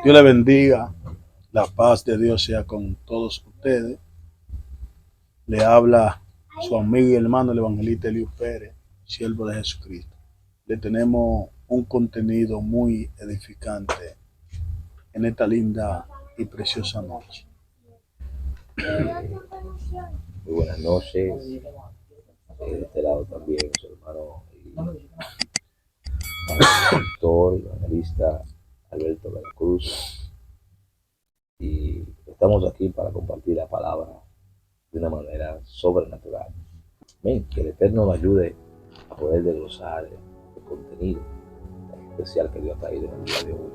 Dios le bendiga. La paz de Dios sea con todos ustedes. Le habla su amigo y hermano el evangelista Eliu Pérez, siervo de Jesucristo. Le tenemos un contenido muy edificante en esta linda y preciosa noche. Muy buenas noches. De este lado también su hermano y pastor y evangelista Alberto de la Cruz. Y estamos aquí para compartir la palabra de una manera sobrenatural. Amén. Que el Eterno nos ayude a poder desglosar el contenido especial que Dios ha traído en el día de hoy.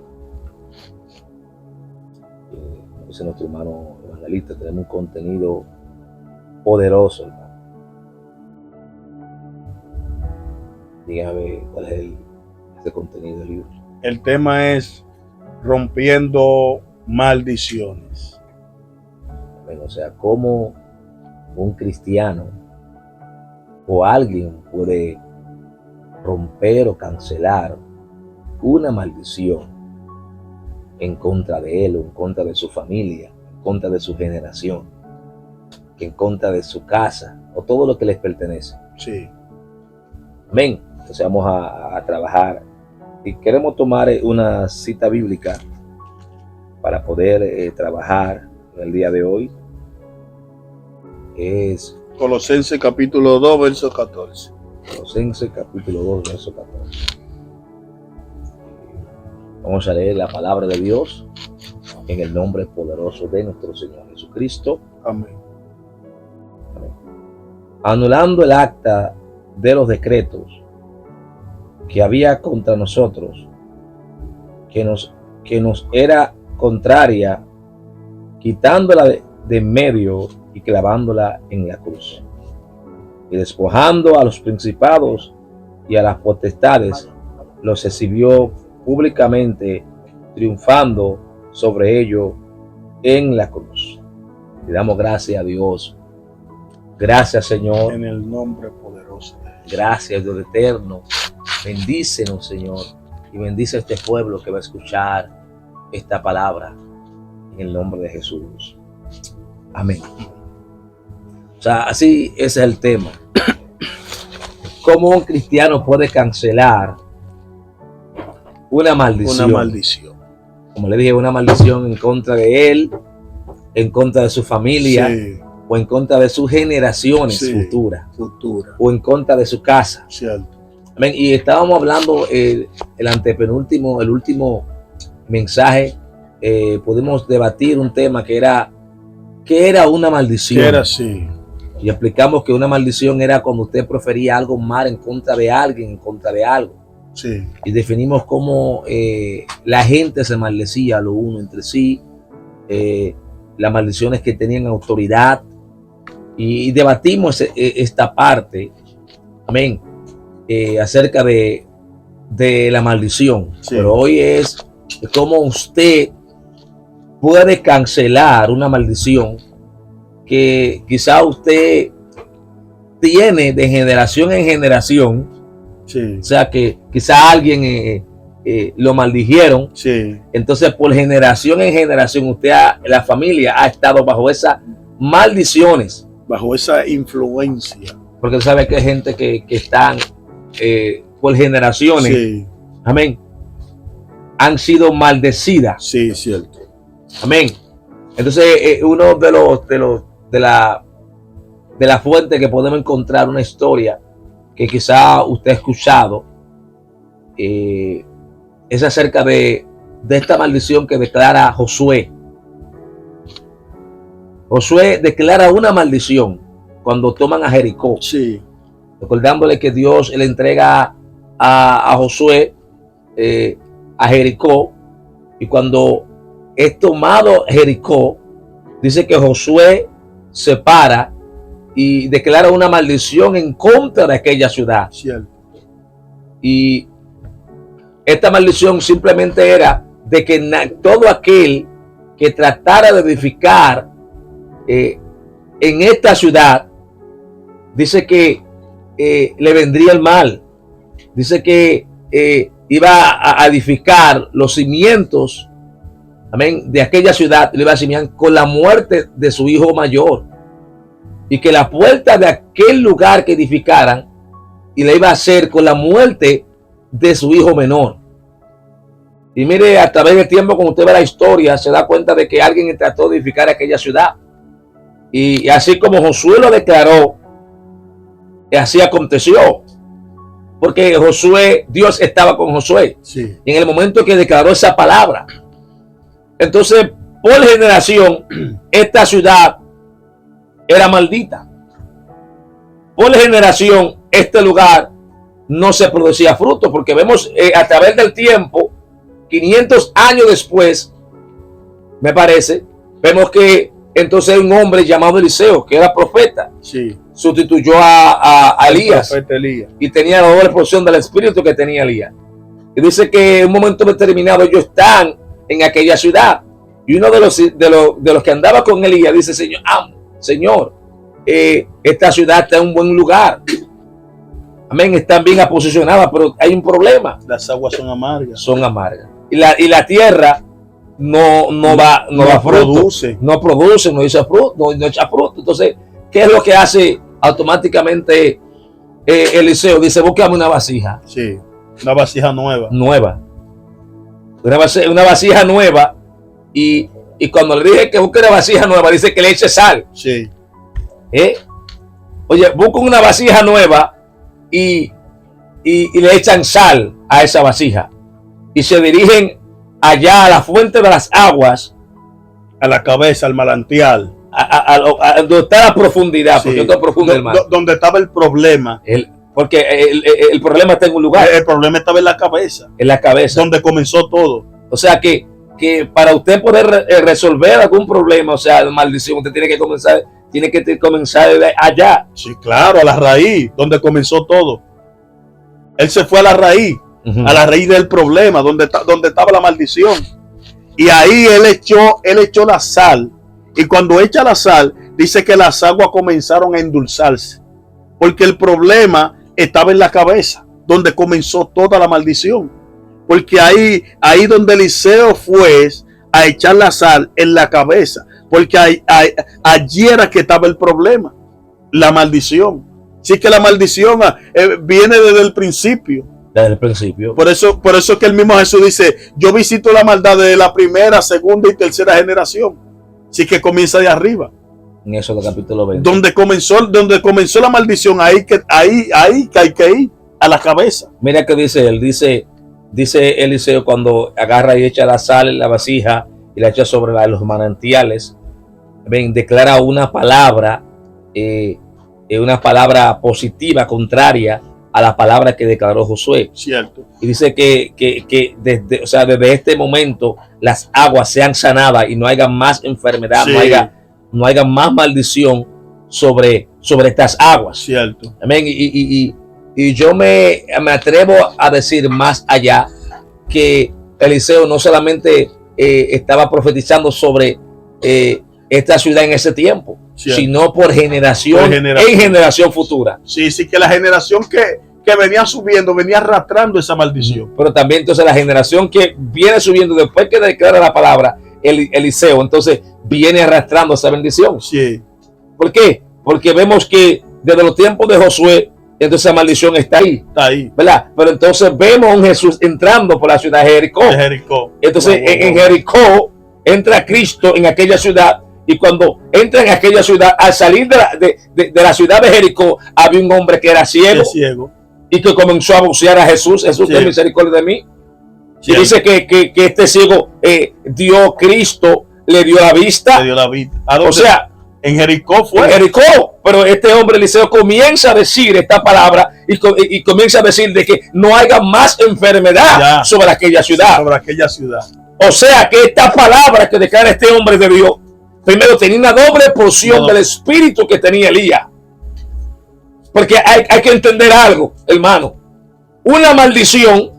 Como dice nuestro hermano evangelista, tenemos un contenido poderoso, hermano. Dígame cuál es ese contenido del libro. El tema es rompiendo maldiciones. Bueno, o sea, cómo un cristiano o alguien puede romper o cancelar una maldición en contra de él o en contra de su familia, en contra de su generación, en contra de su casa o todo lo que les pertenece. Sí. Amén. Entonces vamos a trabajar y queremos tomar una cita bíblica para poder trabajar en el día de hoy. Es Colosenses capítulo 2, verso 14. Colosenses capítulo 2, verso 14. Vamos a leer la palabra de Dios en el nombre poderoso de nuestro Señor Jesucristo. Amén. Amén. Anulando el acta de los decretos que había contra nosotros, que nos era contraria, quitándola de en medio y clavándola en la cruz, y despojando a los principados y a las potestades, los exhibió públicamente, triunfando sobre ellos en la cruz. Le damos gracias a Dios. Gracias, Señor. En el nombre poderoso de Jesús. Gracias, Dios eterno. Bendícenos, Señor, y bendice a este pueblo que va a escuchar esta palabra en el nombre de Jesús. Amén. O sea, así ese es el tema. ¿Cómo un cristiano puede cancelar una maldición? Una maldición. Como le dije, una maldición en contra de él, en contra de su familia, Sí. o en contra de sus generaciones Sí. futuras, Futura. o en contra de su casa. Cierto. Amén. Y estábamos hablando el antepenúltimo, el último mensaje, pudimos debatir un tema que era ¿qué era una maldición? Era así. Y explicamos que una maldición era cuando usted profería algo mal en contra de alguien, en contra de algo. Sí. Y definimos cómo la gente se maldecía lo uno entre sí, las maldiciones que tenían autoridad. Y debatimos esta parte, amén, acerca de la maldición. Sí. Pero hoy es cómo usted puede cancelar una maldición que quizá usted tiene de generación en generación. Sí. O sea, que quizá alguien lo maldijeron. Sí. Entonces, por generación en generación, la familia ha estado bajo esas maldiciones. Bajo esa influencia. Porque sabe que hay gente que están por generaciones, Sí. amén, han sido maldecidas. Sí, cierto. Amén. Entonces, uno de la fuente que podemos encontrar una historia que quizá usted ha escuchado, es acerca de esta maldición que declara Josué. Josué declara una maldición cuando toman a Jericó. Sí. Recordándole que Dios le entrega a Josué a Jericó, y cuando es tomado Jericó, dice que Josué se para y declara una maldición en contra de aquella ciudad. Cierto. Y esta maldición simplemente era de que todo aquel que tratara de edificar en esta ciudad, dice que le vendría el mal. Dice que iba a edificar los cimientos amén, de aquella ciudad, le iba a Simeón, con la muerte de su hijo mayor, y que la puerta de aquel lugar que edificaran, y le iba a hacer con la muerte de su hijo menor. Y mire, a través del tiempo, cuando usted ve la historia, se da cuenta de que alguien trató de edificar aquella ciudad. Y así como Josué lo declaró, así aconteció. Porque Josué, Dios estaba con Josué. Sí. En el momento que declaró esa palabra. Entonces, por generación, esta ciudad era maldita. Por generación, este lugar no se producía fruto. Porque vemos a través del tiempo, 500 años después, me parece, vemos que entonces un hombre llamado Eliseo, que era profeta, Sí. sustituyó a Elías, Elías, y tenía la doble porción del espíritu que tenía Elías. Y dice que en un momento determinado ellos están en aquella ciudad, y uno de los que andaba con Elías dice: Señor, esta ciudad está en un buen lugar, amén, están bien posicionadas, pero hay un problema. Las aguas son amargas. Son amargas. Y la tierra no produce, no echa fruto. Entonces, ¿qué es lo que hace automáticamente Eliseo? Dice: búscame una vasija. Sí, una vasija nueva. Una vasija nueva. Y cuando le dije que busque una vasija nueva, dice que le eche sal. Sí. Oye, busca una vasija nueva y le echan sal a esa vasija. Y se dirigen allá a la fuente de las aguas, A la cabeza, al manantial. a donde está la profundidad, porque Sí. esto es profundo, hermano. Donde estaba el problema. Porque el problema está en un lugar, El problema estaba en la cabeza. en la cabeza. Donde comenzó todo. O sea que para usted poder resolver algún problema, o sea, de maldición, usted tiene que comenzar de allá. Sí, claro, a la raíz, donde comenzó todo. Él se fue a la raíz. A la raíz del problema, donde estaba la maldición. Y ahí él echó la sal. Y cuando echa la sal, dice que las aguas comenzaron a endulzarse. Porque el problema estaba en la cabeza, donde comenzó toda la maldición. Porque ahí donde Eliseo fue a echar la sal en la cabeza. Porque allí era que estaba el problema, la maldición. Sí, que la maldición viene desde el principio. Desde el principio. Por eso es que el mismo Jesús dice: yo visito la maldad de la primera, segunda y tercera generación. Así que comienza de arriba. En eso del capítulo 20. Donde comenzó la maldición, ahí que hay que ir a la cabeza. Mira que dice él, dice Eliseo, cuando agarra y echa la sal en la vasija y la echa sobre los manantiales, declara una palabra positiva, contraria a la palabra que declaró Josué. Cierto. Y dice que desde este momento las aguas sean sanadas y no haya más enfermedad, Sí. no haya más maldición sobre estas aguas. Cierto. Amén. Y yo me atrevo a decir más allá que Eliseo no solamente estaba profetizando sobre esta ciudad en ese tiempo, Cierto. sino por generación en generación futura. Sí, que la generación que venía subiendo, venía arrastrando esa maldición. Pero también entonces la generación que viene subiendo después que declara la palabra Eliseo, entonces viene arrastrando esa bendición. Sí. ¿Por qué? Porque vemos que desde los tiempos de Josué, entonces la maldición está ahí, ¿verdad? Pero entonces vemos a un Jesús entrando por la ciudad de Jericó. Entonces en Jericó entra Cristo en aquella ciudad. Y cuando entra en aquella ciudad, al salir de la ciudad de Jericó, había un hombre que era ciego. Y que comenzó a vocear a Jesús: Jesús, ten misericordia de mí. Sí. Y dice que este ciego Cristo le dio la vista. O sea, en Jericó fue. En Jericó. Pero este hombre Eliseo comienza a decir esta palabra y comienza a decir de que no haya más enfermedad sobre aquella ciudad. O sea que esta palabra que declara este hombre de Dios, primero tenía una doble porción del espíritu que tenía Elías. Porque hay que entender algo, hermano. Una maldición,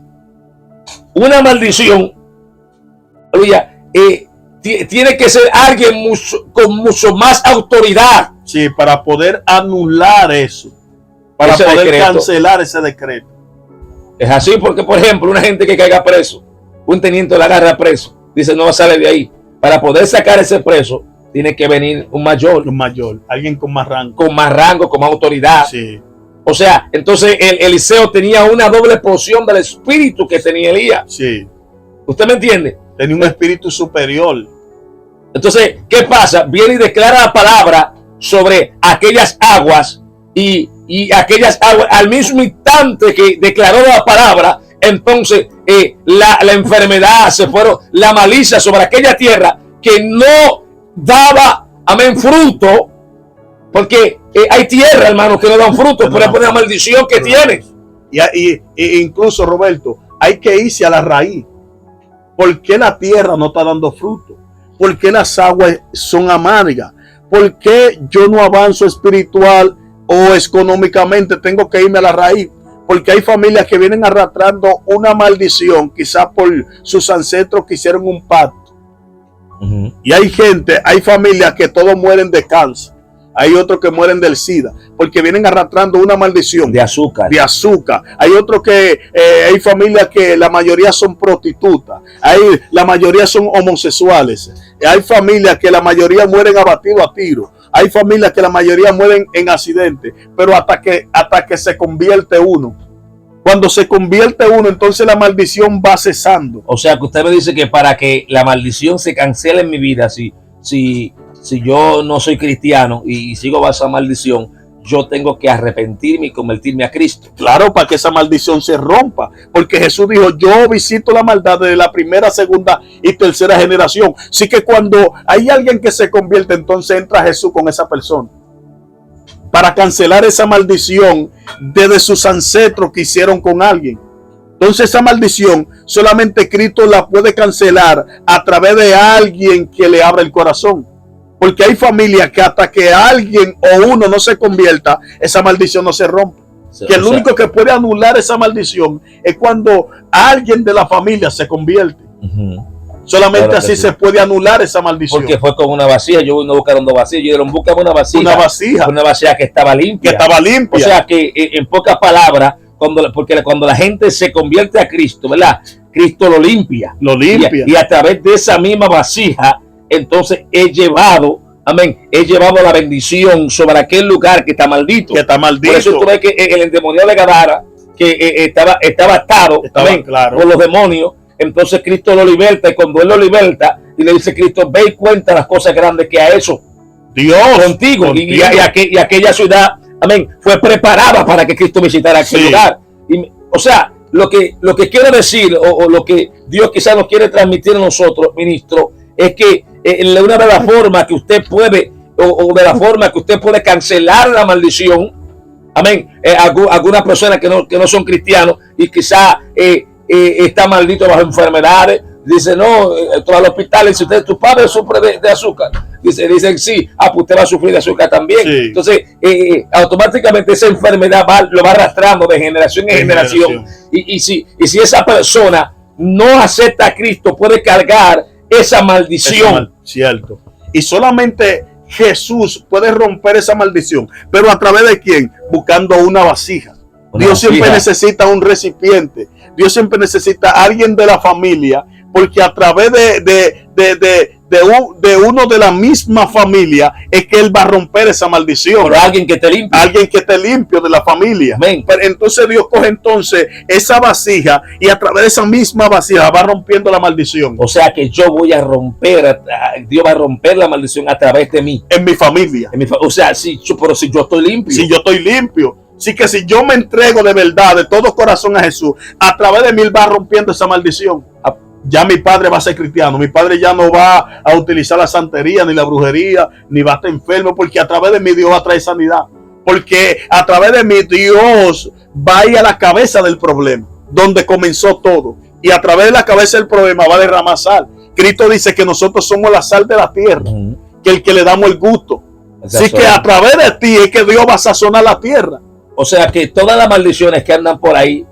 tiene que ser alguien con mucho más autoridad. Sí, para poder anular eso. Para ese poder decreto. Cancelar ese decreto. Es así porque, por ejemplo, una gente que caiga preso, un teniente la agarra preso, dice no sale de ahí. Para poder sacar ese preso, tiene que venir un mayor. Un mayor, alguien con más rango. Con más rango, con más autoridad. Sí. O sea, entonces Eliseo tenía una doble porción del espíritu que tenía Elías. Sí. ¿Usted me entiende? Tenía un espíritu superior. Entonces, ¿qué pasa? Viene y declara la palabra sobre aquellas aguas y aquellas aguas, al mismo instante que declaró la palabra, entonces la enfermedad se fueron, la malicia sobre aquella tierra que no daba, amén, fruto, porque hay tierra, hermano, que no dan fruto, por ejemplo, una maldición que tiene. Y incluso, Roberto, hay que irse a la raíz. ¿Por qué la tierra no está dando fruto? ¿Por qué las aguas son amargas? ¿Por qué yo no avanzo espiritual o económicamente? Tengo que irme a la raíz. Porque hay familias que vienen arrastrando una maldición, quizás por sus ancestros que hicieron un pacto. Y hay gente, hay familias que todos mueren de cáncer. Hay otros que mueren del SIDA, porque vienen arrastrando una maldición. De azúcar. De azúcar. Hay otros que, hay familias que la mayoría son prostitutas. La mayoría son homosexuales. Hay familias que la mayoría mueren abatidos a tiro. Hay familias que la mayoría mueren en accidentes. Pero hasta que se convierte uno. Cuando se convierte uno, entonces la maldición va cesando. O sea, que usted me dice que para que la maldición se cancele en mi vida, si yo no soy cristiano y sigo bajo esa maldición, yo tengo que arrepentirme y convertirme a Cristo. Claro, para que esa maldición se rompa. Porque Jesús dijo, yo visito la maldad de la primera, segunda y tercera generación. Así que cuando hay alguien que se convierte, entonces entra Jesús con esa persona. Para cancelar esa maldición desde sus ancestros que hicieron con alguien. Entonces esa maldición solamente Cristo la puede cancelar a través de alguien que le abra el corazón. Porque hay familias que hasta que alguien o uno no se convierta, esa maldición no se rompe. Que el único que puede anular esa maldición es cuando alguien de la familia se convierte. Solamente claro así se puede anular esa maldición. Porque fue con una vasija. Yo no buscaron dos vasijas. Yo dijeron, búscame una vasija. Una vasija que estaba limpia. Que estaba limpia. O sea que en pocas palabras, porque cuando la gente se convierte a Cristo, ¿verdad? Cristo lo limpia. Lo limpia. Y a través de esa misma vasija, entonces he llevado, amén, he llevado la bendición sobre aquel lugar que está maldito. Que está maldito. Por eso tú ves que el endemoniado de Gadara, que estaba atado, amén, claro, por los demonios. Entonces Cristo lo liberta, y cuando Él lo liberta, y le dice Cristo, ve y cuenta las cosas grandes que ha hecho Dios contigo. Y aquella ciudad, amén, fue preparada para que Cristo visitara aquel lugar. O sea, lo que quiero decir, o lo que Dios quizás nos quiere transmitir a nosotros, ministro, es que una de las formas que usted puede, o de la forma que usted puede cancelar la maldición, amén, algunas personas que no son cristianos y quizás está maldito bajo enfermedades, dice no, tú vas al hospital y dice, tu padre sufre de azúcar, dicen sí, pues usted va a sufrir de azúcar también. Sí. Entonces automáticamente esa enfermedad lo va arrastrando de generación en generación. Y si esa persona no acepta a Cristo, puede cargar esa maldición. Cierto. Y solamente Jesús puede romper esa maldición. ¿Pero a través de quién? Buscando una vasija. Dios siempre necesita un recipiente. Dios siempre necesita a alguien de la familia, porque a través de uno de la misma familia es que Él va a romper esa maldición. Pero alguien que te limpie. Alguien que te limpio de la familia. Pero entonces Dios coge esa vasija y a través de esa misma vasija va rompiendo la maldición. O sea que yo voy a romper, Dios va a romper la maldición a través de mí. En mi familia. O sea, pero si yo estoy limpio. Si yo estoy limpio. Así que si yo me entrego de verdad, de todo corazón a Jesús, a través de mí Él va rompiendo esa maldición. Ya mi padre va a ser cristiano. Mi padre ya no va a utilizar la santería, ni la brujería, ni va a estar enfermo, porque a través de mí Dios va a traer sanidad. Porque a través de mí Dios va a ir a la cabeza del problema, donde comenzó todo. Y a través de la cabeza del problema va a derramar sal. Cristo dice que nosotros somos la sal de la tierra, que el que le damos el gusto. Así que a través de ti es que Dios va a sazonar la tierra. O sea que todas las maldiciones que andan por ahí,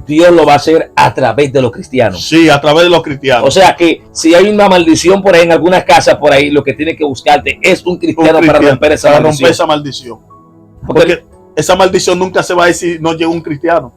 Dios lo va a hacer a través de los cristianos. Sí, a través de los cristianos. O sea que si hay una maldición por ahí en algunas casas por ahí, lo que tiene que buscarte es un cristiano para romper esa maldición. Porque esa maldición nunca se va a ir si no llega un cristiano.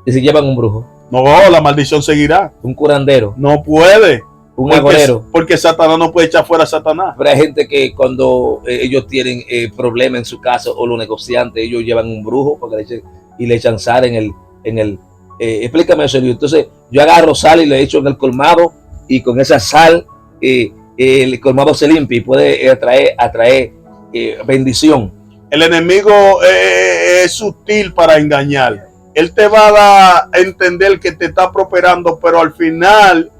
¿Y si llevan un brujo? No, la maldición seguirá. Un curandero. No puede. un agorero. Porque Satanás no puede echar fuera a Satanás. Pero hay gente que cuando ellos tienen problemas en su casa o los negociantes, ellos llevan un brujo porque le echan sal en el explícame eso. Entonces yo agarro sal y le echo en el colmado y con esa sal el colmado se limpia y puede atraer bendición. El enemigo es sutil para engañar. Él te va a dar a entender que te está prosperando, pero al final,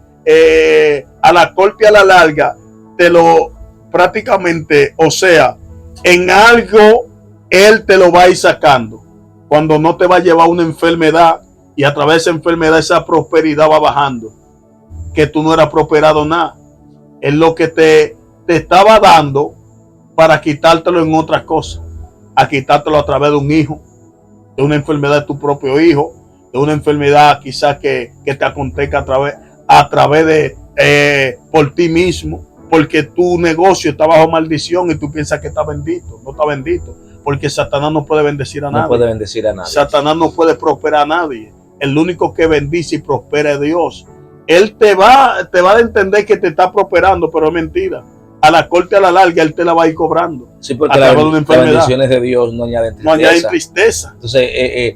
a la corta y a la larga, te lo prácticamente, o sea, en algo él te lo va a ir sacando. Cuando no te va a llevar una enfermedad y a través de esa enfermedad esa prosperidad va bajando. Que tú no eras prosperado nada. Es lo que te estaba dando para quitártelo en otras cosas. A quitártelo a través de un hijo, de una enfermedad de tu propio hijo, de una enfermedad quizás que te acontezca a través de por ti mismo, porque tu negocio está bajo maldición y tú piensas que está bendito. No está bendito, porque Satanás no puede bendecir a nadie. No puede bendecir a nadie. Satanás no puede prosperar a nadie. El único que bendice y prospera es Dios. Él te va a entender que te está prosperando, pero es mentira. A la corte, a la larga, él te la va a ir cobrando. Sí, porque las bendiciones de Dios no añaden tristeza. No añaden tristeza. Entonces,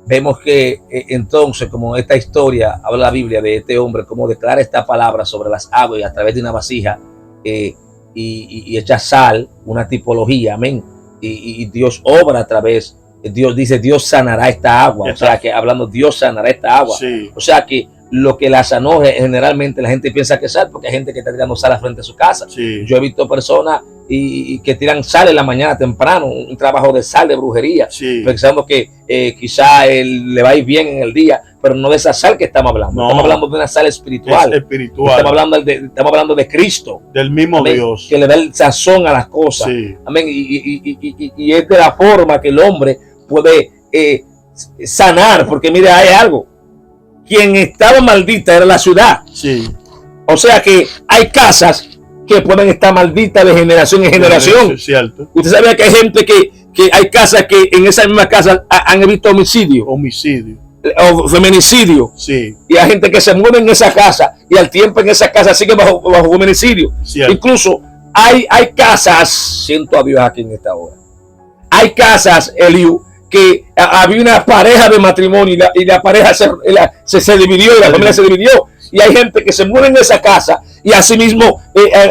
vemos que entonces, como esta historia habla la Biblia de este hombre, como declara esta palabra sobre las aguas y a través de una vasija y echa sal, una tipología, amén. Y Dios obra a través, Dios dice, Dios sanará esta agua. O sea, que hablando, Dios sanará esta agua. Sí. O sea, que lo que la sanó generalmente la gente piensa que es sal, porque hay gente que está tirando sal frente a su casa. Sí. Yo he visto personas y que tiran sal en la mañana temprano, un trabajo de sal, de brujería, sí, pensando que quizá le va a ir bien en el día, pero no de esa sal que estamos hablando. No, estamos hablando de una sal espiritual. Estamos hablando de Cristo, del mismo amén, Dios, que le da el sazón a las cosas. Sí. Amén. Y es de la forma que el hombre puede sanar, porque mire, hay algo. Quien estaba maldita era la ciudad. Sí. O sea que hay casas que pueden estar malditas de generación en generación. Es cierto. Usted sabe que hay gente que hay casas que en esa misma casa han visto homicidio. O feminicidio. Sí. Y hay gente que se muere en esa casa y al tiempo en esa casa sigue bajo feminicidio. Cierto. Incluso hay casas, siento a Dios aquí en esta hora. Hay casas, Eliú, que había una pareja de matrimonio y la pareja se dividió y la familia se dividió. Y hay gente que se muere en esa casa y así mismo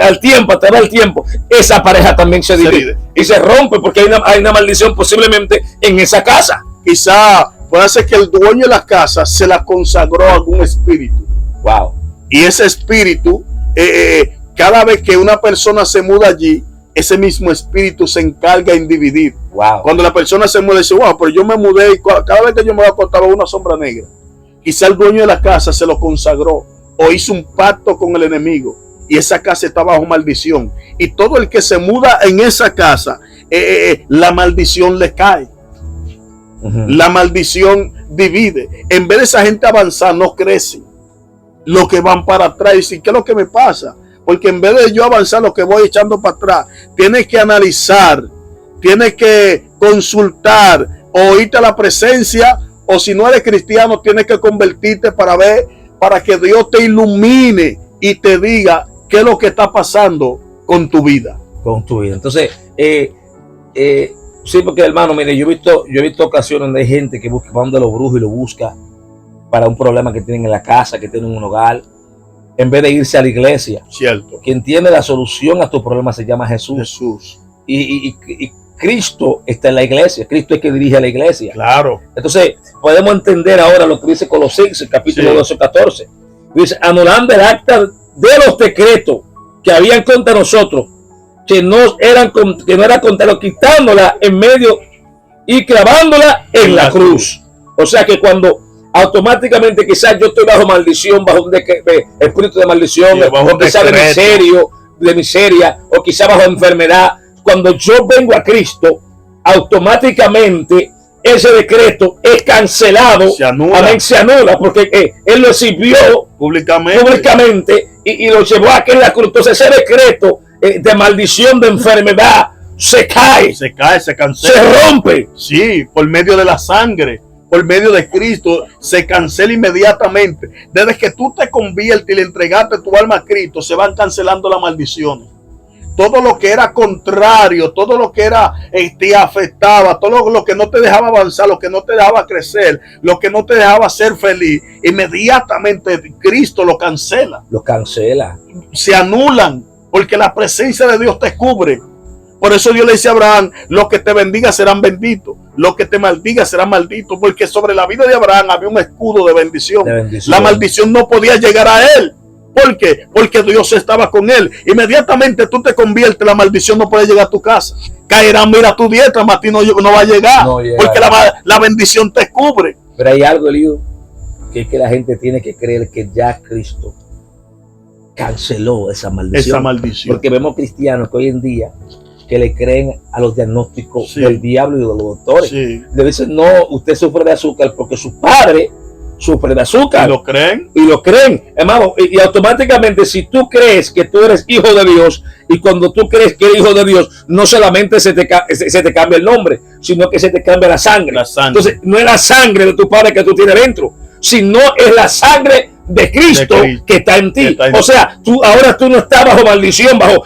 al tiempo, a través del tiempo, esa pareja también se divide y se rompe porque hay una maldición posiblemente en esa casa. Quizá puede ser que el dueño de la casa se la consagró a algún espíritu. Wow. Y ese espíritu, cada vez que una persona se muda allí, ese mismo espíritu se encarga en dividir. Wow. Cuando la persona se muda, dice, wow, pero yo me mudé y cada vez que yo me voy a cortar una sombra negra. Quizá el dueño de la casa se lo consagró o hizo un pacto con el enemigo y esa casa está bajo maldición. Y todo el que se muda en esa casa, la maldición le cae. La maldición divide. En vez de esa gente avanzar, no crecen. Los que van para atrás y dicen, ¿qué es lo que me pasa? Porque en vez de yo avanzar, lo que voy echando para atrás, tienes que analizar, tienes que consultar, o irte a la presencia, o si no eres cristiano, tienes que convertirte para que Dios te ilumine y te diga qué es lo que está pasando con tu vida. Con tu vida. Entonces, sí, porque hermano, mire, yo he visto ocasiones donde hay gente que busca, van de los brujos y lo busca para un problema que tienen en la casa, que tienen un hogar, en vez de irse a la iglesia. Cierto. Quien tiene la solución a tu problema se llama Jesús. Y Cristo está en la iglesia. Cristo es que dirige a la iglesia. Claro. Entonces, podemos entender ahora lo que dice Colosenses, capítulo 12, 14. Dice, anulando el acta de los decretos que habían contra nosotros, que no era contra los, quitándola en medio y clavándola en la cruz. O sea que cuando automáticamente quizás yo estoy bajo maldición, bajo un espíritu de maldición, o quizás de miseria, o quizás bajo enfermedad. Cuando yo vengo a Cristo, automáticamente ese decreto es cancelado, se anula, porque Él lo exhibió públicamente y lo llevó aquí en la cruz. Entonces ese decreto de maldición, de enfermedad, se cae, se cancela, se rompe. Sí, por medio de la sangre por medio de Cristo se cancela inmediatamente. Desde que tú te conviertes y le entregaste tu alma a Cristo, se van cancelando las maldiciones. Todo lo que era contrario, todo lo que era te afectaba, todo lo que no te dejaba avanzar, lo que no te dejaba crecer, lo que no te dejaba ser feliz, inmediatamente Cristo lo cancela. Lo cancela. Se anulan porque la presencia de Dios te cubre. Por eso Dios le dice a Abraham: los que te bendigan serán benditos, los que te maldigan serán malditos, porque sobre la vida de Abraham había un escudo de bendición. La maldición no podía llegar a él. ¿Por qué? Porque Dios estaba con él. Inmediatamente tú te conviertes, la maldición no puede llegar a tu casa. Caerá, mira, a tu dieta, a ti no va a llegar. No llega. Porque la bendición te cubre. Pero hay algo, Elío, que es que la gente tiene que creer que ya Cristo canceló esa maldición. Porque vemos cristianos que hoy en día que le creen a los diagnósticos del diablo y de los doctores. Le dicen: no, usted sufre de azúcar porque su padre sufre de azúcar. ¿Y lo creen? Y lo creen, hermano. Y automáticamente, si tú crees que tú eres hijo de Dios, y cuando tú crees que eres hijo de Dios, no solamente se te cambia el nombre, sino que se te cambia la sangre. Entonces, no es la sangre de tu padre que tú tienes dentro, sino es la sangre de Cristo que está en ti. O sea, ahora tú no estás bajo maldición, bajo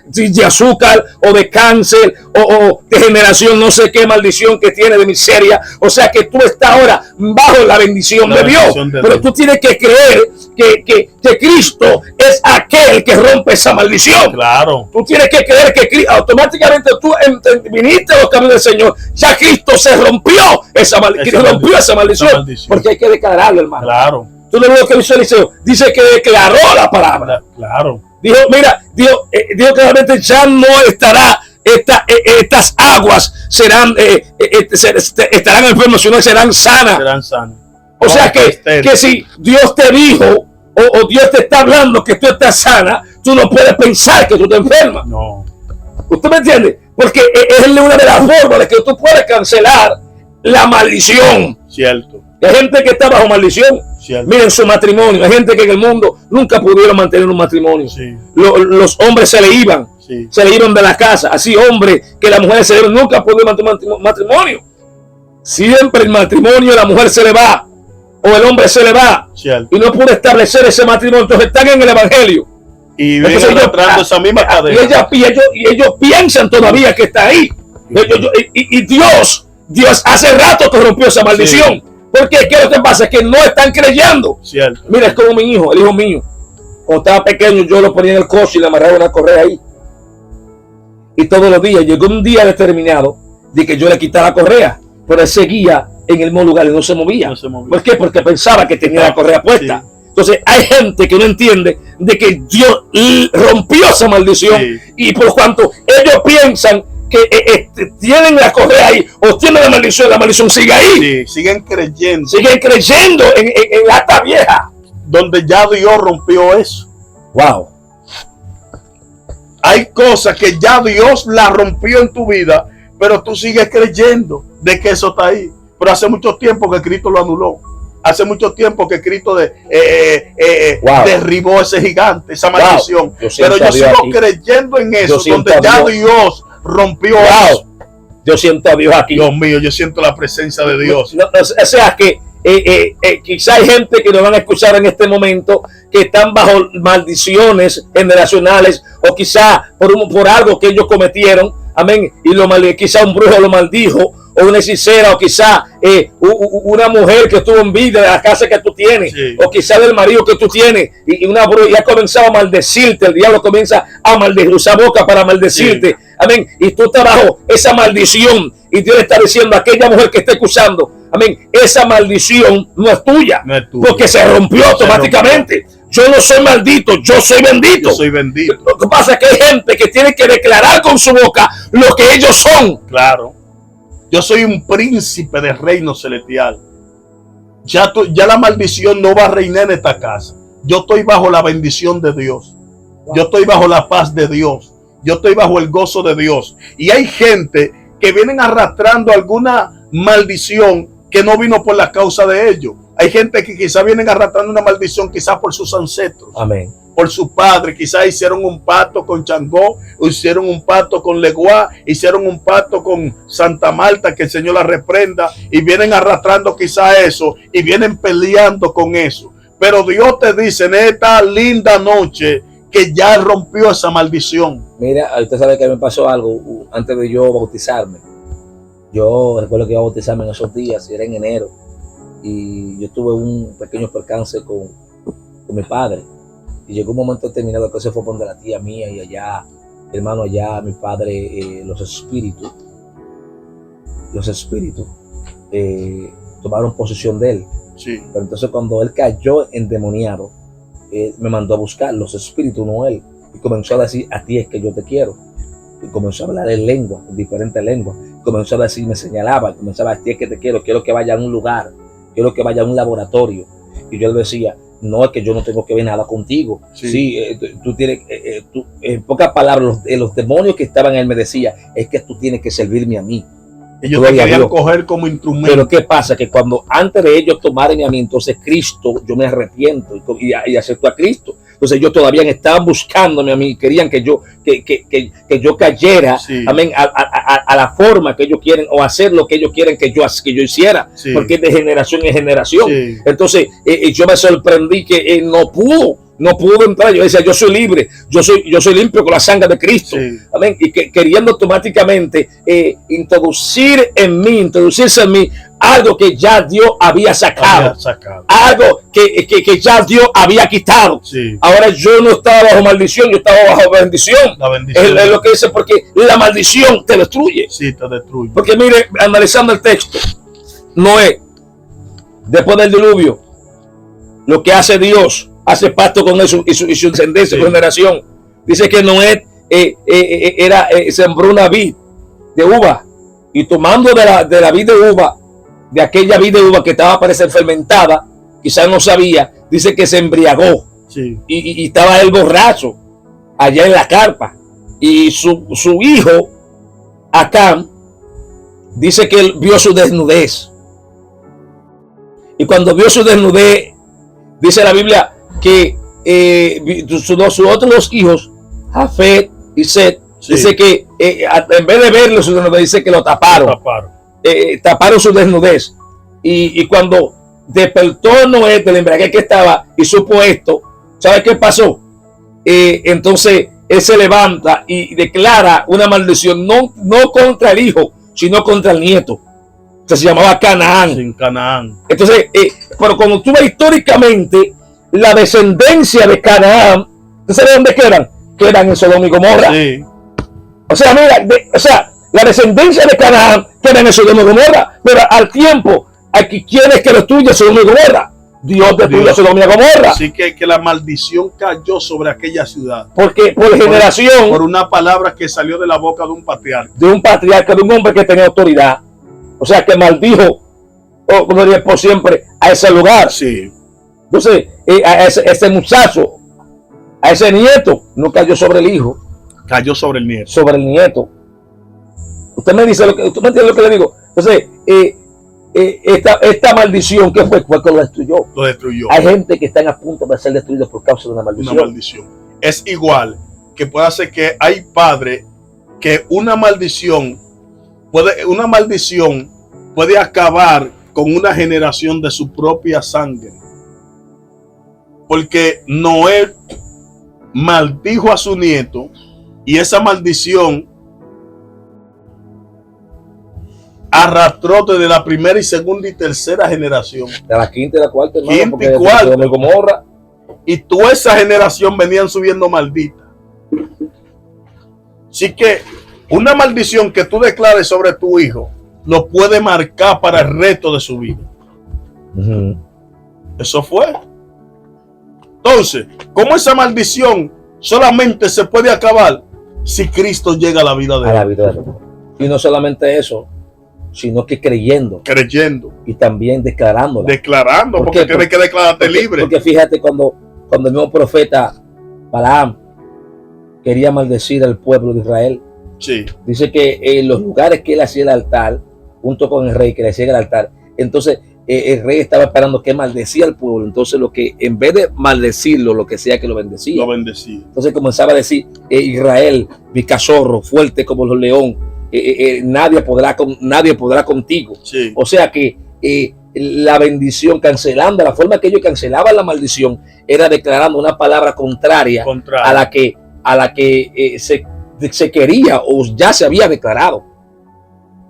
de azúcar o de cáncer o de generación, no sé qué maldición que tiene, de miseria. O sea que tú estás ahora bajo la bendición de Dios. Pero tú tienes que creer que Cristo es aquel que rompe esa maldición. Claro. Tú tienes que creer que automáticamente tú viniste a los caminos del Señor. Ya Cristo se rompió esa maldición. Porque hay que declararlo, hermano. Claro. Tú no ves que hizo Eliseo. Dice que declaró la palabra. Claro. Dijo: mira, Dios claramente ya no estará. Estas aguas serán estarán enfermas, sino serán sanas. O sea que si Dios te dijo o Dios te está hablando que tú estás sana, tú no puedes pensar que tú te enfermas. No. ¿Usted me entiende? Porque es una de las formas de que tú puedes cancelar la maldición. Cierto. Hay gente que está bajo maldición. Cierto. Miren su matrimonio. Hay gente que en el mundo nunca pudieron mantener un matrimonio. Los hombres se le iban. Se le iban de la casa. Así hombres que las mujeres se le iban. Nunca pudieron mantener un matrimonio. Siempre el matrimonio, la mujer se le va. O el hombre se le va. Cierto. Y no pudo establecer ese matrimonio. Entonces están en el evangelio. Y vienen arrastrando esa misma cadena. Y ellos piensan todavía que está ahí. Y Dios hace rato que rompió esa maldición. Porque ¿qué es lo que pasa? Es que no están creyendo. Cierto. Mira, es como mi hijo, el hijo mío. Cuando estaba pequeño, yo lo ponía en el coche y le amarraba una correa ahí. Y todos los días, llegó un día determinado de que yo le quitaba la correa, pero él seguía en el mismo lugar y no se movía. ¿Por qué? Porque pensaba que tenía la correa puesta. Entonces, hay gente que no entiende de que Dios rompió esa maldición. Y por cuanto ellos piensan que tienen la correa ahí o tienen la maldición sigue ahí. Siguen creyendo. Siguen creyendo en la ata vieja. Donde ya Dios rompió eso. Wow. Hay cosas que ya Dios la rompió en tu vida, pero tú sigues creyendo de que eso está ahí. Pero hace mucho tiempo que Cristo lo anuló. Hace mucho tiempo que Cristo derribó ese gigante, esa maldición. Pero yo sigo creyendo en eso, donde ya Dios rompió eso. Yo siento a Dios aquí. Dios mío, yo siento la presencia de Dios. O sea que quizá hay gente que nos van a escuchar en este momento que están bajo maldiciones generacionales o quizá por algo que ellos cometieron. Amén. Y quizá un brujo lo maldijo, o una hechicera, o quizá una mujer que estuvo en vida de la casa que tú tienes, o quizá del marido que tú tienes, y una bruja ya comenzaba a maldecirte. El diablo comienza a maldecir, usa boca para maldecirte. Amén. Y tú estás bajo esa maldición, y Dios le está diciendo a aquella mujer que está escuchando: amén, esa maldición no es tuya, porque se rompió automáticamente. Yo no soy maldito, yo soy bendito. Yo soy bendito. Lo que pasa es que hay gente que tiene que declarar con su boca lo que ellos son. Claro. Yo soy un príncipe del reino celestial. Ya la maldición no va a reinar en esta casa. Yo estoy bajo la bendición de Dios. Yo estoy bajo la paz de Dios. Yo estoy bajo el gozo de Dios. Y hay gente que vienen arrastrando alguna maldición que no vino por la causa de ellos. Hay gente que quizá vienen arrastrando una maldición quizás por sus ancestros. Amén. por su padre. Quizás hicieron un pacto con Changó, hicieron un pacto con Leguá, hicieron un pacto con Santa Marta, que el Señor la reprenda, y vienen arrastrando quizás eso y vienen peleando con eso. Pero Dios te dice en esta linda noche que ya rompió esa maldición. Mira, usted sabe que me pasó algo antes de yo bautizarme. Yo recuerdo que iba a bautizarme en esos días, era en enero, y yo tuve un pequeño percance con mi padre. Y llegó un momento determinado que se fue por donde la tía mía y allá, hermano, allá mi padre, los espíritus tomaron posesión de él. Sí. Pero entonces cuando él cayó endemoniado, me mandó a buscar los espíritus, no él, y comenzó a decir: a ti es que yo te quiero. Y comenzó a hablar en lengua, en diferentes lenguas. Comenzó a decir, me señalaba, y comenzaba: a ti es que te quiero que vaya a un lugar, quiero que vaya a un laboratorio. Y yo le decía: no, es que yo no tengo que ver nada contigo. Sí, tú tienes, en pocas palabras, los demonios que estaban en él me decían: es que tú tienes que servirme a mí. Ellos te querían coger como instrumento. Pero ¿qué pasa? Que cuando antes de ellos tomarme a mí, entonces Cristo, yo me arrepiento y acepto a Cristo. Entonces ellos todavía estaban buscándome a mí, querían que yo cayera, sí, amén, a la forma que ellos quieren, o hacer lo que ellos quieren que yo hiciera, sí, porque es de generación en generación. Sí. Entonces yo me sorprendí que no pudo entrar. Yo decía: yo soy libre, yo soy limpio con la sangre de Cristo. Sí. Amén. Y queriendo automáticamente introducirse en mí algo que ya Dios había sacado. Algo que ya Dios había quitado. Sí. Ahora yo no estaba bajo maldición, yo estaba bajo bendición. La bendición. Es lo que dice, porque la maldición te destruye. Sí, te destruye. Porque mire, analizando el texto, Noé, después del diluvio, lo que hace Dios, hace pacto con eso y su descendencia, sí, su generación. Dice que Noé sembró una vid de uva, y tomando de la vid de uva, de aquella vid de uva que estaba para ser fermentada, quizás no sabía, dice que se embriagó. Sí. Y estaba él borracho allá en la carpa, y su hijo Acán dice que él vio su desnudez, y cuando vio su desnudez, dice la Biblia que sus otros dos hijos, Jafet y Set, sí, dice que en vez de verlo su desnudez, dice que lo taparon. Taparon su desnudez. Y cuando despertó Noé del embriaguez que estaba y supo esto, ¿sabe qué pasó? Entonces él se levanta y declara una maldición, no contra el hijo, sino contra el nieto. Se llamaba Canaán. Sin Canaán. Entonces, pero cuando tú ves históricamente la descendencia de Canaán, ¿tú sabes dónde quedan? Quedan en Sodoma y Gomorra. Sí. O sea, mira, la descendencia de Canaán queda en Sodoma y Gomorra, pero al tiempo, aquí quieres que destruya Sodoma y Gomorra. Dios destruyó Sodoma y Gomorra. Así que la maldición cayó sobre aquella ciudad. Porque por generación. Por una palabra que salió de la boca de un patriarca. De un hombre que tenía autoridad. O sea, que maldijo, como diría, por siempre a ese lugar. Sí. Entonces, a ese muchacho, a ese nieto, no cayó sobre el hijo. Cayó sobre el nieto. Sobre el nieto. Usted me dice, usted me entiende lo que le digo. Entonces, esta maldición, ¿qué fue? Fue que lo destruyó. Lo destruyó. Hay gente que están a punto de ser destruidos por causa de una maldición. Una maldición. Es igual que puede hacer que hay padres que una maldición puede acabar con una generación de su propia sangre. Porque Noé maldijo a su nieto, y esa maldición arrastró desde la primera y segunda y tercera generación. De la quinta y la cuarta, hermano. Quinta y cuarta. Gomorra. Y toda esa generación venían subiendo malditas. Así que una maldición que tú declares sobre tu hijo lo puede marcar para el resto de su vida. Uh-huh. Eso fue. Entonces, ¿cómo esa maldición solamente se puede acabar si Cristo llega a la vida de él? A la vida de él. Y no solamente eso, sino que creyendo. Y también declarándola. Porque tienes que declararte libre. Porque fíjate, cuando el mismo profeta Balaam quería maldecir al pueblo de Israel, sí, dice que en los lugares que él hacía el altar, junto con el rey que le hacía el altar, entonces el rey estaba esperando que maldecía al pueblo. Entonces, lo que en vez de maldecirlo, lo que sea que lo bendecía. Lo bendecía. Entonces comenzaba a decir: Israel, mi cachorro, fuerte como los leones, nadie podrá contigo. Sí. O sea que la bendición, cancelando, la forma que ellos cancelaban la maldición, era declarando una palabra contraria. a la que se quería o ya se había declarado.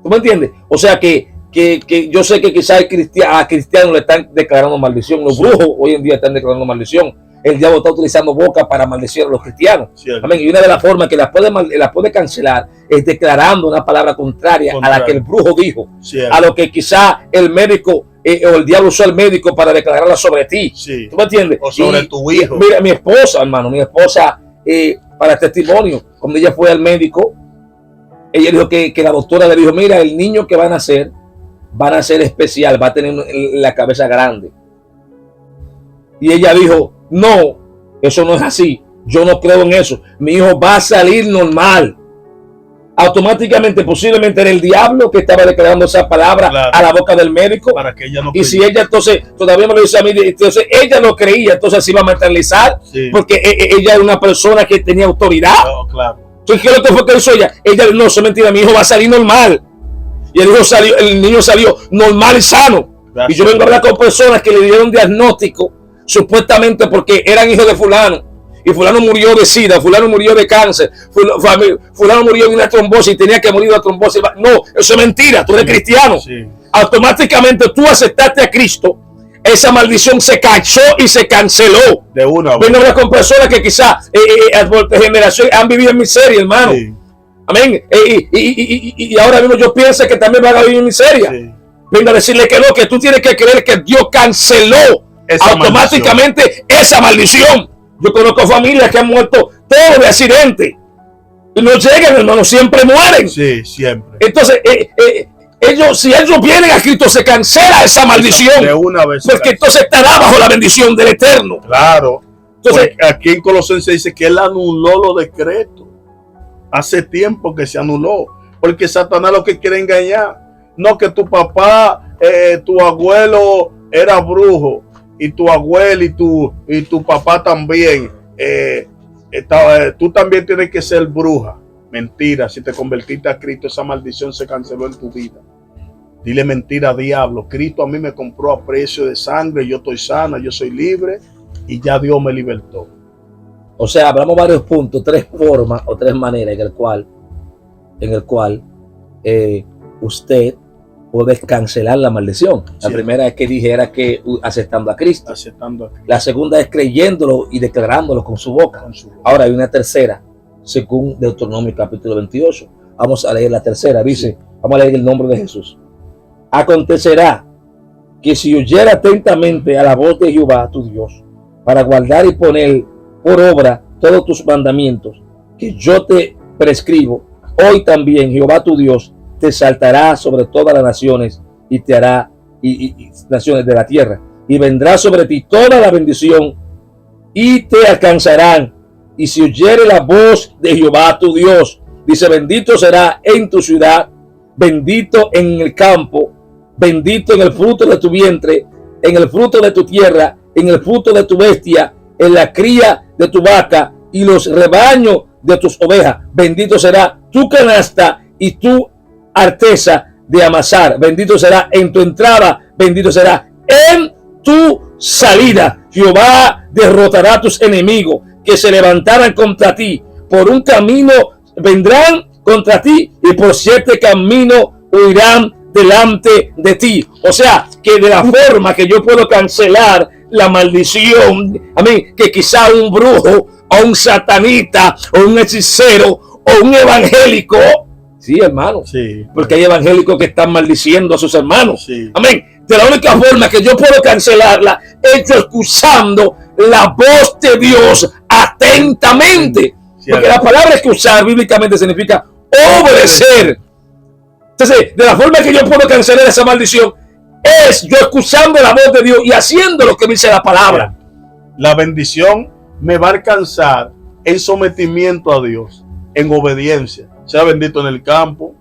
¿Tú me entiendes? O sea que yo sé que quizás a cristianos le están declarando maldición. Los brujos hoy en día están declarando maldición. El diablo está utilizando boca para maldecir a los cristianos. Amén. Y una de las formas que la puede cancelar es declarando una palabra contraria a la que el brujo dijo. A lo que quizás el médico o el diablo usó al médico para declararla sobre ti. Sí. ¿Tú me entiendes? O sobre tu hijo. Mira, mi esposa, hermano, para testimonio, cuando ella fue al médico, ella dijo que la doctora le dijo: mira, el niño que va a nacer especial, va a tener la cabeza grande. Y ella dijo: no, eso no es así, yo no creo en eso, mi hijo va a salir normal. Automáticamente, posiblemente era el diablo que estaba declarando esa palabra, claro, a la boca del médico, para que ella no creyera. Y si ella entonces, todavía me lo dice a mí, entonces ella no creía, entonces se iba a maternizar, sí, porque ella era una persona que tenía autoridad. No, claro. Entonces, ¿qué es lo que fue que hizo ella? Ella: no, eso es mentira, mi hijo va a salir normal. Y el niño salió normal y sano. Gracias. Y yo vengo a hablar con personas que le dieron diagnóstico, supuestamente porque eran hijos de fulano, y fulano murió de sida, fulano murió de cáncer, fulano murió de una trombosis y tenía que morir de una trombosis. No, eso es mentira, tú eres cristiano. Sí. Automáticamente tú aceptaste a Cristo, esa maldición se cachó y se canceló. De una vez. Vengo a hablar con personas que quizás por generación han vivido en miseria, hermano. Sí. Amén. Y ahora mismo yo pienso que también van a vivir en miseria. Sí. Vengo a decirle que no, que tú tienes que creer que Dios canceló automáticamente esa maldición. Yo conozco familias que han muerto todos de accidente y no llegan, hermano, siempre mueren. Sí, siempre. Entonces, si ellos vienen a Cristo, se cancela esa maldición. De una vez. Porque entonces estará bajo la bendición del Eterno. Claro. Entonces, aquí en Colosenses dice que Él anuló los decretos. Hace tiempo que se anuló. Porque Satanás lo que quiere engañar. No, que tu papá, tu abuelo era brujo. Y tu abuelo y tu papá también, tú también tienes que ser bruja. Mentira, si te convertiste a Cristo, esa maldición se canceló en tu vida. Dile mentira, diablo. Cristo a mí me compró a precio de sangre, yo estoy sana, yo soy libre y ya Dios me libertó. O sea, hablamos varios puntos, 3 formas o 3 maneras en el cual usted puedes cancelar la maldición. La primera es que dijera que aceptando a Cristo. La segunda es creyéndolo y declarándolo con su boca. Ahora hay una tercera, según Deuteronomio capítulo 28. Vamos a leer la tercera. Dice, vamos a leer el nombre de Jesús. Acontecerá que si oyera atentamente a la voz de Jehová tu Dios, para guardar y poner por obra todos tus mandamientos que yo te prescribo, hoy también Jehová tu Dios te saltará sobre todas las naciones y te hará naciones de la tierra, y vendrá sobre ti toda la bendición y te alcanzarán. Y si oyere la voz de Jehová tu Dios, dice: bendito será en tu ciudad, bendito en el campo, bendito en el fruto de tu vientre, en el fruto de tu tierra, en el fruto de tu bestia, en la cría de tu vaca y los rebaños de tus ovejas. Bendito será tu canasta y tu arteza de amasar. Bendito será en tu entrada, bendito será en tu salida. Jehová derrotará a tus enemigos que se levantaran contra ti. Por un camino vendrán contra ti y por 7 caminos huirán delante de ti. O sea, que de la forma que yo puedo cancelar la maldición, amén, que quizá un brujo o un satanita o un hechicero o un evangélico. Sí, hermano. Sí. Porque hay evangélicos que están maldiciendo a sus hermanos. Sí. Amén. De la única forma que yo puedo cancelarla es escuchando la voz de Dios atentamente. Sí, porque la palabra escuchar bíblicamente significa obedecer. Entonces, de la forma que yo puedo cancelar esa maldición es yo escuchando la voz de Dios y haciendo lo que dice la palabra. La bendición me va a alcanzar en sometimiento a Dios, en obediencia. Sea bendito en el campo,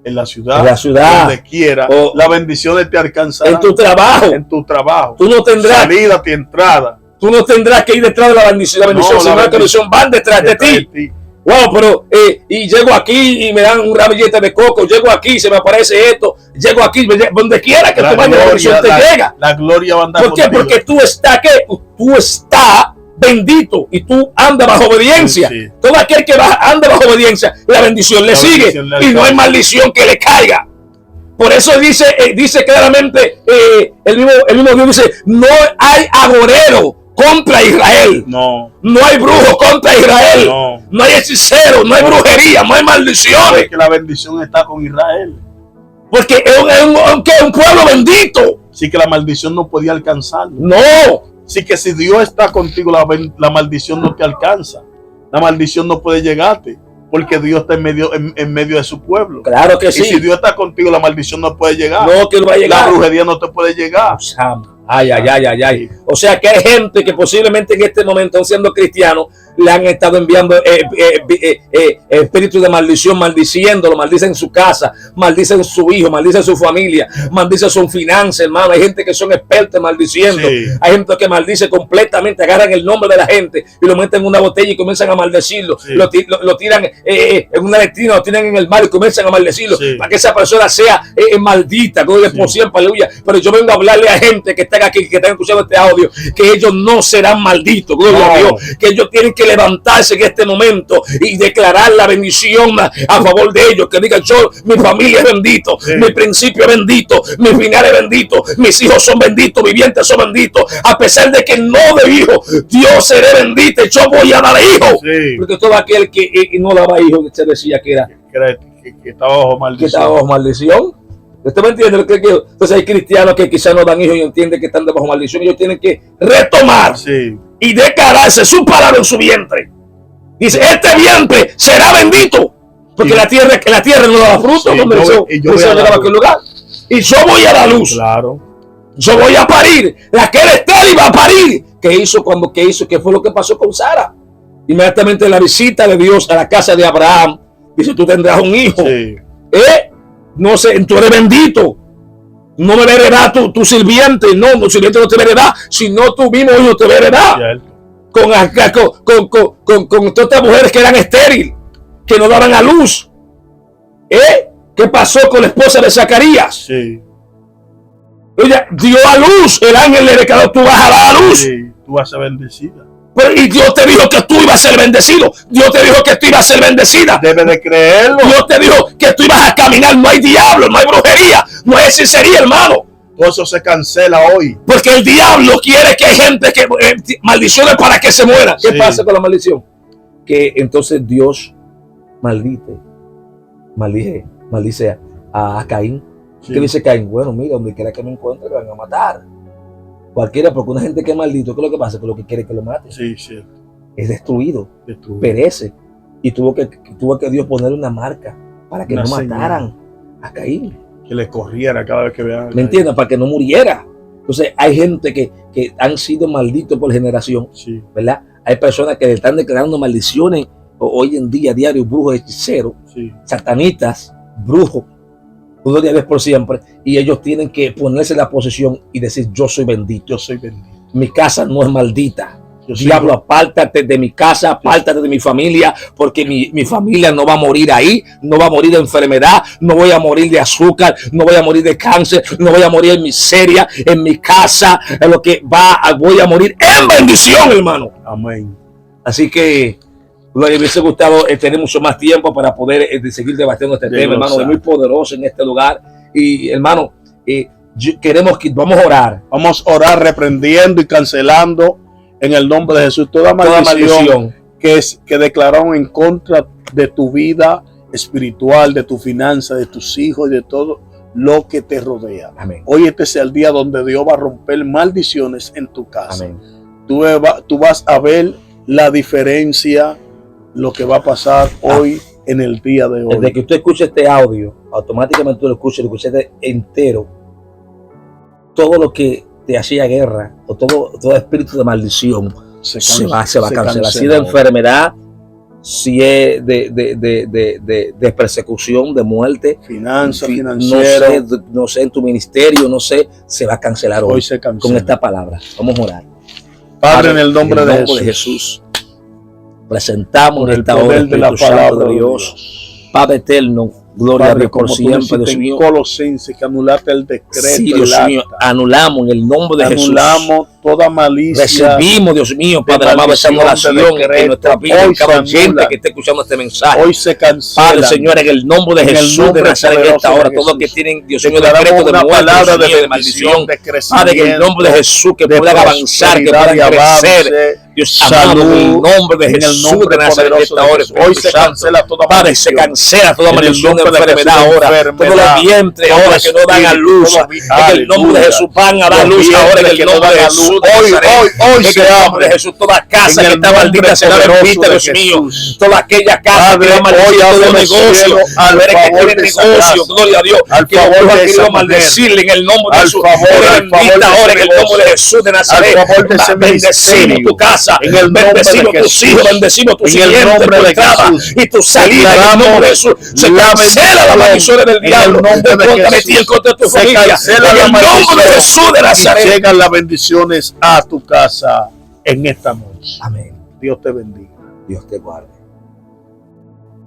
en la ciudad, donde quiera, las bendiciones te alcanzarán. En tu trabajo. En tu trabajo. Tú no tendrás salida y entrada. Tú no tendrás que ir detrás de la bendición, sino la bendición van detrás de ti. Wow, pero y llego aquí y me dan un ramillete de coco, llego aquí y se me aparece esto, llego aquí, donde quiera que tú vayas, la bendición te llega. La gloria va a andar. ¿Por qué? Contigo. Porque tú estás bendito y tú andas bajo obediencia. Sí, sí. Todo aquel que anda bajo obediencia, la bendición le sigue y no hay maldición que le caiga. Por eso dice claramente, el mismo Dios dice, no hay agorero contra Israel. No hay brujo contra Israel. No hay hechicero, no hay brujería, no hay maldiciones. Porque la bendición está con Israel. Porque es un pueblo bendito. Sí, que la maldición no podía alcanzarlo. No. Sí, que si Dios está contigo, la maldición no te alcanza. La maldición no puede llegarte. Porque Dios está en medio de su pueblo. Claro que sí. Y si Dios está contigo, la maldición no puede llegar. No, que no va a llegar. La brujería no te puede llegar. Ay. O sea que hay gente que posiblemente en este momento, siendo cristianos, le han estado enviando espíritus de maldición, maldiciéndolo, maldicen su casa, maldicen su hijo, maldicen su familia, maldicen su finanzas, hermano. Hay gente que son expertos maldiciendo. Sí. Hay gente que maldice completamente, agarran el nombre de la gente y lo meten en una botella y comienzan a maldecirlo. Sí. Lo tiran en una letrina, lo tiran en el mar y comienzan a maldecirlo. Sí. Para que esa persona sea maldita, gloria por siempre, aleluya. Pero yo vengo a hablarle a gente que están aquí, que están escuchando este audio, que ellos no serán malditos, gloria a Dios, que ellos tienen que levantarse en este momento y declarar la bendición a favor de ellos, que digan: yo, mi familia es bendito, sí, mi principio es bendito, mi final es bendito, mis hijos son benditos, mis vientres son benditos, a pesar de que no de hijo, Dios seré bendito, yo voy a dar hijos, sí, porque todo aquel que no daba hijos, se decía que estaba bajo maldición. Que estaba bajo maldición. ¿Usted me entiende? Entonces hay cristianos que quizás no dan hijos y entienden que están bajo maldición. Ellos tienen que retomar, sí, y declararse su palabra en su vientre. Dice: este vientre será bendito, porque sí, la tierra no da fruto. Sí, y yo voy a dar luz. Claro. Yo voy a parir. La que era estéril va a parir. ¿Qué fue lo que pasó con Sara? Inmediatamente la visita de Dios a la casa de Abraham, dice: tú tendrás un hijo. Sí. No sé, tú eres bendito. No me va a heredar tu sirviente. No, tu sirviente no te va a heredar. Si no, tu mismo hijo te va a heredar. Con todas estas mujeres que eran estériles, que no daban a luz. ¿Qué pasó con la esposa de Zacarías? Sí. Ella dio a luz. El ángel le declaró: tú vas a dar a luz. Sí, tú vas a ser bendecida. Y Dios te dijo que tú ibas a ser bendecido. Dios te dijo que tú ibas a ser bendecida. Debes de creerlo. Dios te dijo que tú ibas a caminar. No hay diablo, no hay brujería, no hay hechicería, hermano. Todo eso se cancela hoy. Porque el diablo quiere que hay gente que maldiciones para que se muera. ¿Qué pasa con la maldición? Que entonces Dios maldice a Caín. Sí. ¿Qué dice Caín? Bueno, mira, donde quiera que me encuentre, me van a matar. Cualquiera, porque una gente que es maldito, ¿qué es lo que pasa? Que lo que quiere es que lo mate. Sí, sí. Es destruido. Perece. Y tuvo que Dios ponerle una marca para que no mataran a Caín. Que le corriera cada vez que vean. ¿Me entiendes? Para que no muriera. Entonces hay gente que han sido malditos por generación. Sí. ¿Verdad? Hay personas que le están declarando maldiciones hoy en día, diario, brujos, hechiceros, sí, satanistas, brujos. Gloria a Dios por siempre, y ellos tienen que ponerse en la posición y decir: yo soy bendito, yo soy bendito, mi casa no es maldita. Diablo, apártate de mi casa, apártate de mi familia, porque mi familia no va a morir ahí, no va a morir de enfermedad, no voy a morir de azúcar, no voy a morir de cáncer, no voy a morir en miseria, en mi casa, en lo que voy a morir en bendición, hermano. Amén. Así que me hubiese gustado tener mucho más tiempo para poder seguir debatiendo este tema, hermano. Es muy poderoso en este lugar. Y, hermano, vamos a orar. Vamos a orar reprendiendo y cancelando en el nombre de Jesús toda maldición que declararon en contra de tu vida espiritual, de tu finanza, de tus hijos y de todo lo que te rodea. Amén. Hoy este sea el día donde Dios va a romper maldiciones en tu casa. Amén. Tú vas a ver la diferencia, lo que va a pasar hoy en el día de hoy. Desde que usted escuche este audio, automáticamente tú lo escuches entero. Todo lo que te hacía guerra o todo espíritu de maldición se va a cancelar. Si de enfermedad, si es de persecución, de muerte, finanzas, no financiero. sé, no sé, en tu ministerio, no sé, se va a cancelar hoy, Hoy se cancela. con esta palabra. Vamos a orar. Padre, en el nombre, en el de Jesús, presentamos por en el esta hora, poder de la Espíritu Santo palabra de de Dios, Dios. Padre eterno, gloria a Padre, Dios por como tú siempre, dijiste Dios en mío. Colosenses, que anulaste el decreto, Sí, Dios el mío, acta. anulamos en el nombre de Jesús. Anulamos toda malicia. Recibimos, Dios mío, de Padre amado, esa maldición, de oración en decreto. nuestra vida, en Hoy cada se oyente anula. que esté escuchando este mensaje. Hoy se cancela. Padre, Señor, en el nombre de En el Jesús de nombre Nazaret, en esta poderoso hora, de todos los que Jesús. tienen, Dios mío, Declaramos decreto de una muerte, palabra Dios mío, de de maldición, bendición, de crecimiento, Padre, en el nombre de Jesús, que de puedan avanzar, que puedan prosperidad y crecer, avance, Dios amado, en el nombre de en el Jesús nombre de Nazaret, en poderoso esta de hora, Jesús. Hoy Espíritu se Santo. cancela toda Padre, maldición. se cancela toda En el maldición de nombre de enfermedad Jesús, ahora, enfermedad, todos los vientres todo ahora que no dan a espíritu, luz, todo en el nombre de aleluya. Jesús van a dar Los luz ahora en vientres el que no nombre dan de a Jesús luz. de Hoy Nazaret. se En el nombre abre. de Jesús, toda casa En que el está maldita nombre será poderoso bendita, de Dios mío. Jesús. Toda aquella casa Padre, que está maldita, hoy todo abre los negocio, cielos al tú eres que favor tiene de esa negocio, casa, gloria a Dios, al que los favor han de esa querido mujer, maldecirle en el nombre de al Jesús. favor, Eres al favor bendita de ahora en ese el nombre de negocio, Jesús de al Nazaret. favor de ese Bendecimos ministerio, tu casa, en el nombre bendecimos de tus Jesús, hijos, bendecimos tus en el sirvientes, nombre tu de entrada Jesús. y tu salida en el nombre de Jesús. Se La cancela la bendición maldición del en el diablo nombre en de contra de ti, en Jesús. contra de tu Se familia, cancela en la el nombre de maldición Jesús de y Nazaret. llegan las bendiciones a tu casa en esta noche. Amén. Dios te bendiga. Dios te guarde.